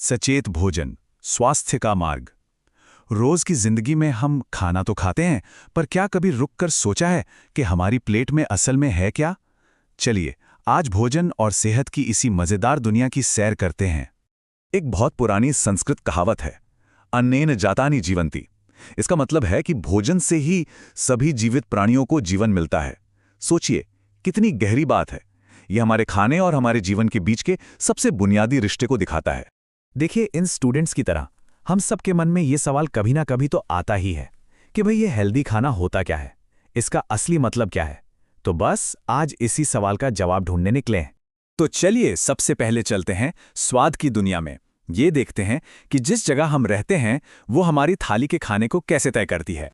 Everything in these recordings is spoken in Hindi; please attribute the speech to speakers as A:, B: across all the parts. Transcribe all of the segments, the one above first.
A: सचेत भोजन, स्वास्थ्य का मार्ग। रोज की जिंदगी में हम खाना तो खाते हैं, पर क्या कभी रुककर सोचा है कि हमारी प्लेट में असल में है क्या? चलिए, आज भोजन और सेहत की इसी मजेदार दुनिया की सैर करते हैं। एक बहुत पुरानी संस्कृत कहावत है, अन्नेन जातानि जीवंति। इसका मतलब है कि भोजन से ही सभी जीवित प्राणियों को जीवन मिलता है। सोचिए, कितनी गहरी बात है। यह हमारे खाने और हमारे जीवन के बीच के सबसे बुनियादी रिश्ते को दिखाता है।
B: देखिए, इन स्टूडेंट्स की तरह हम सबके मन में ये सवाल कभी ना कभी तो आता ही है कि भाई ये हेल्दी खाना होता क्या है, इसका असली मतलब क्या है। तो बस आज इसी सवाल का जवाब ढूंढने निकले हैं।
A: तो चलिए सबसे पहले चलते हैं स्वाद की दुनिया में। ये देखते हैं कि जिस जगह हम रहते हैं वो हमारी थाली के खाने को कैसे तय करती है।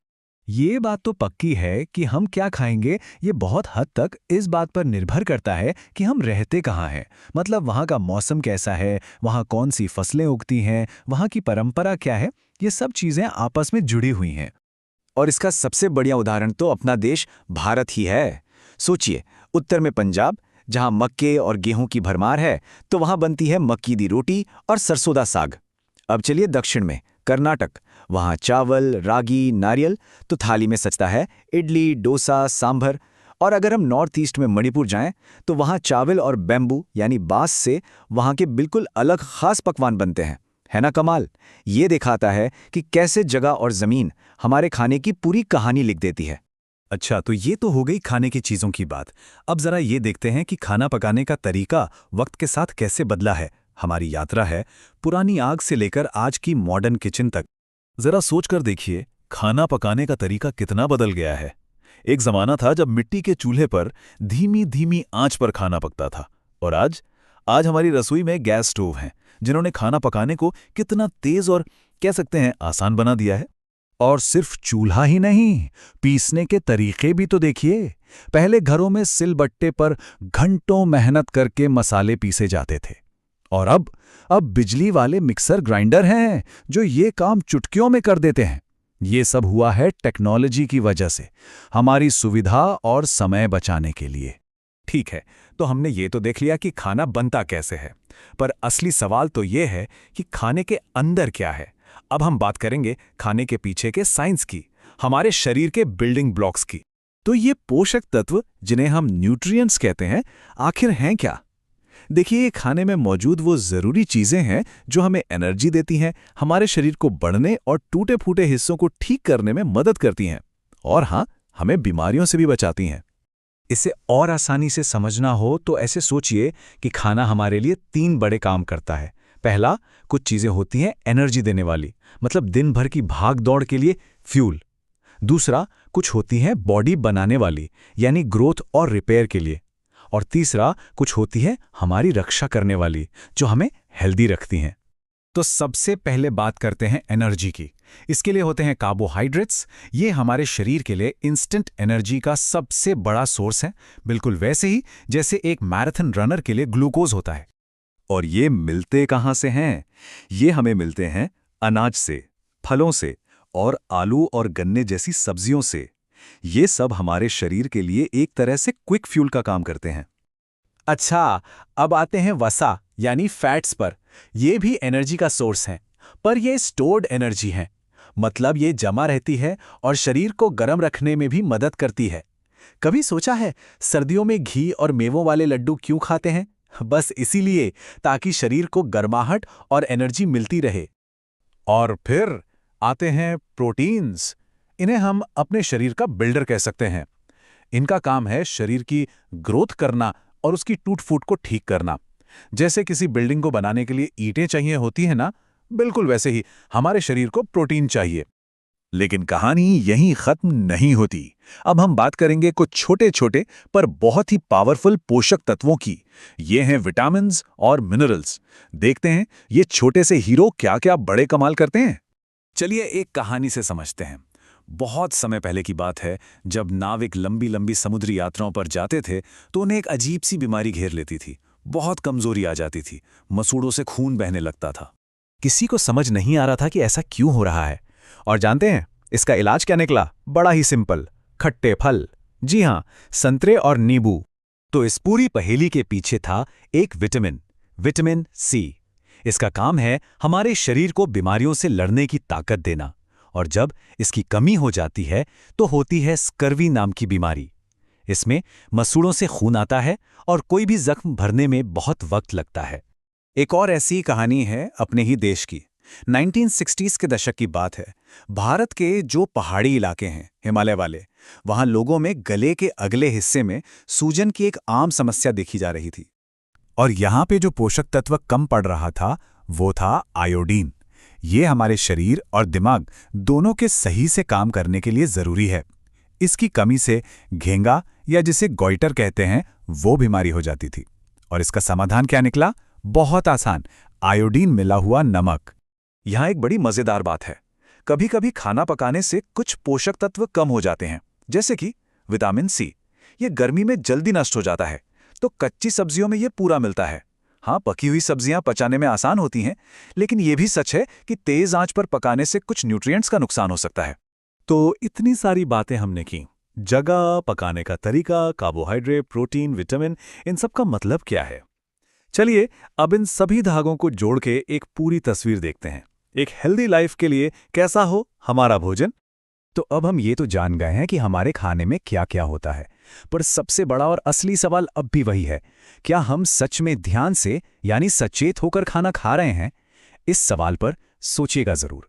B: ये बात तो पक्की है कि हम क्या खाएंगे ये बहुत हद तक इस बात पर निर्भर करता है कि हम रहते कहाँ हैं। मतलब वहाँ का मौसम कैसा है, वहाँ कौन सी फसलें उगती हैं, वहाँ की परंपरा क्या है, ये सब चीज़ें आपस में जुड़ी हुई हैं।
A: और इसका सबसे बढ़िया उदाहरण तो अपना देश भारत ही है। सोचिए, उत्तर में पंजाब, जहाँ मक्के और गेहूं की भरमार है, तो वहाँ बनती है मक्की दी रोटी और सरसों दा साग। अब चलिए दक्षिण में कर्नाटक, वहाँ चावल, रागी, नारियल, तो थाली में सजता है इडली, डोसा, सांभर। और अगर हम नॉर्थ ईस्ट में मणिपुर जाएं, तो वहाँ चावल और बैम्बू यानी बांस से वहाँ के बिल्कुल अलग खास पकवान बनते हैं। है ना कमाल? ये दिखाता है कि कैसे जगह और ज़मीन हमारे खाने की पूरी कहानी लिख देती है।
B: अच्छा, तो ये तो हो गई खाने की चीज़ों की बात। अब जरा ये देखते हैं कि खाना पकाने का तरीका वक्त के साथ कैसे बदला है। हमारी यात्रा है पुरानी आग से लेकर आज की मॉडर्न किचन तक। जरा सोचकर देखिए, खाना पकाने का तरीका कितना बदल गया है। एक जमाना था जब मिट्टी के चूल्हे पर धीमी धीमी आंच पर खाना पकता था, और आज हमारी रसोई में गैस स्टोव हैं, जिन्होंने खाना पकाने को कितना तेज और कह सकते हैं आसान बना दिया है। और सिर्फ चूल्हा ही नहीं, पीसने के तरीके भी तो देखिए। पहले घरों में सिलबट्टे पर घंटों मेहनत करके मसाले पीसे जाते थे, और अब बिजली वाले मिक्सर ग्राइंडर हैं जो ये काम चुटकियों में कर देते हैं। ये सब हुआ है टेक्नोलॉजी की वजह से, हमारी सुविधा और समय बचाने के लिए।
A: ठीक है, तो हमने ये तो देख लिया कि खाना बनता कैसे है, पर असली सवाल तो ये है कि खाने के अंदर क्या है। अब हम बात करेंगे खाने के पीछे के साइंस की, हमारे शरीर के बिल्डिंग ब्लॉक्स की। तो ये पोषक तत्व जिन्हें हम न्यूट्रिएंट्स कहते हैं, आखिर हैं क्या? देखिए, ये खाने में मौजूद वो ज़रूरी चीज़ें हैं जो हमें एनर्जी देती हैं, हमारे शरीर को बढ़ने और टूटे फूटे हिस्सों को ठीक करने में मदद करती हैं, और हाँ, हमें बीमारियों से भी बचाती हैं। इसे और आसानी से समझना हो तो ऐसे सोचिए कि खाना हमारे लिए 3 बड़े काम करता है। पहला, कुछ चीज़ें होती हैं एनर्जी देने वाली, मतलब दिन भर की भाग दौड़ के लिए फ्यूल। दूसरा, कुछ होती हैं बॉडी बनाने वाली, यानी ग्रोथ और रिपेयर के लिए। और तीसरा, कुछ होती है हमारी रक्षा करने वाली, जो हमें हेल्दी रखती हैं। तो सबसे पहले बात करते हैं एनर्जी की। इसके लिए होते हैं कार्बोहाइड्रेट्स। ये हमारे शरीर के लिए इंस्टेंट एनर्जी का सबसे बड़ा सोर्स है, बिल्कुल वैसे ही जैसे एक मैराथन रनर के लिए ग्लूकोज होता है। और ये मिलते कहाँ से हैं? ये हमें मिलते हैं अनाज से, फलों से और आलू और गन्ने जैसी सब्जियों से। ये सब हमारे शरीर के लिए एक तरह से क्विक फ्यूल का काम करते हैं। अच्छा, अब आते हैं वसा यानी फैट्स पर। ये भी एनर्जी का सोर्स हैं, पर ये स्टोर्ड एनर्जी हैं। मतलब ये जमा रहती है और शरीर को गर्म रखने में भी मदद करती है। कभी सोचा है सर्दियों में घी और मेवों वाले लड्डू क्यों खाते हैं? बस इसीलिए, ताकि शरीर को गर्माहट और एनर्जी मिलती रहे। और फिर आते हैं प्रोटीन्स। इन्हें हम अपने शरीर का बिल्डर कह सकते हैं। इनका काम है शरीर की ग्रोथ करना और उसकी टूट फूट को ठीक करना। जैसे किसी बिल्डिंग को बनाने के लिए ईंटें चाहिए होती है ना, बिल्कुल वैसे ही हमारे शरीर को प्रोटीन चाहिए। लेकिन कहानी यहीं खत्म नहीं होती। अब हम बात करेंगे कुछ छोटे छोटे पर बहुत ही पावरफुल पोषक तत्वों की। ये हैं विटामिन्स और मिनरल्स। देखते हैं ये छोटे से हीरो क्या क्या बड़े कमाल करते हैं। चलिए एक कहानी से समझते हैं। बहुत समय पहले की बात है, जब नाविक लंबी लंबी समुद्री यात्राओं पर जाते थे तो उन्हें एक अजीब सी बीमारी घेर लेती थी। बहुत कमजोरी आ जाती थी, मसूड़ों से खून बहने लगता था। किसी को समझ नहीं आ रहा था कि ऐसा क्यों हो रहा है। और जानते हैं इसका इलाज क्या निकला? बड़ा ही सिंपल, खट्टे फल। जी हाँ, संतरे और नींबू। तो इस पूरी पहेली के पीछे था एक विटामिन, विटामिन सी।
B: इसका काम है हमारे शरीर को बीमारियों से लड़ने की ताकत देना, और जब इसकी कमी हो जाती है तो होती है स्कर्वी नाम की बीमारी। इसमें मसूड़ों से खून आता है और कोई भी जख्म भरने में बहुत वक्त लगता है। एक और ऐसी कहानी है अपने ही देश की। 1960s के दशक की बात है। भारत के जो पहाड़ी इलाके हैं, हिमालय वाले, वहां लोगों में गले के अगले हिस्से में सूजन की एक आम समस्या देखी जा रही थी। और यहाँ पे जो पोषक तत्व कम पड़ रहा था वो था आयोडीन। ये हमारे शरीर और दिमाग दोनों के सही से काम करने के लिए जरूरी है। इसकी कमी से घेंगा या जिसे गॉइटर कहते हैं वो बीमारी हो जाती थी। और इसका समाधान क्या निकला? बहुत आसान, आयोडीन मिला हुआ नमक। यहाँ एक बड़ी मजेदार बात है, कभी कभी खाना पकाने से कुछ पोषक तत्व कम हो जाते हैं, जैसे कि विटामिन सी। ये गर्मी में जल्दी नष्ट हो जाता है, तो कच्ची सब्जियों में ये पूरा मिलता है। हाँ, पकी हुई सब्जियां पचाने में आसान होती हैं, लेकिन ये भी सच है कि तेज आंच पर पकाने से कुछ न्यूट्रिएंट्स का नुकसान हो सकता है। तो इतनी सारी बातें हमने की, जगह, पकाने का तरीका, कार्बोहाइड्रेट, प्रोटीन, विटामिन, इन सब का मतलब क्या है? चलिए अब इन सभी धागों को जोड़ के एक पूरी तस्वीर देखते हैं। एक हेल्दी लाइफ के लिए कैसा हो हमारा भोजन। तो अब हम ये तो जान गए हैं कि हमारे खाने में क्या क्या होता है, पर सबसे बड़ा और असली सवाल अब भी वही है, क्या हम सच में ध्यान से यानी सचेत होकर खाना खा रहे हैं? इस सवाल पर सोचिएगा जरूर।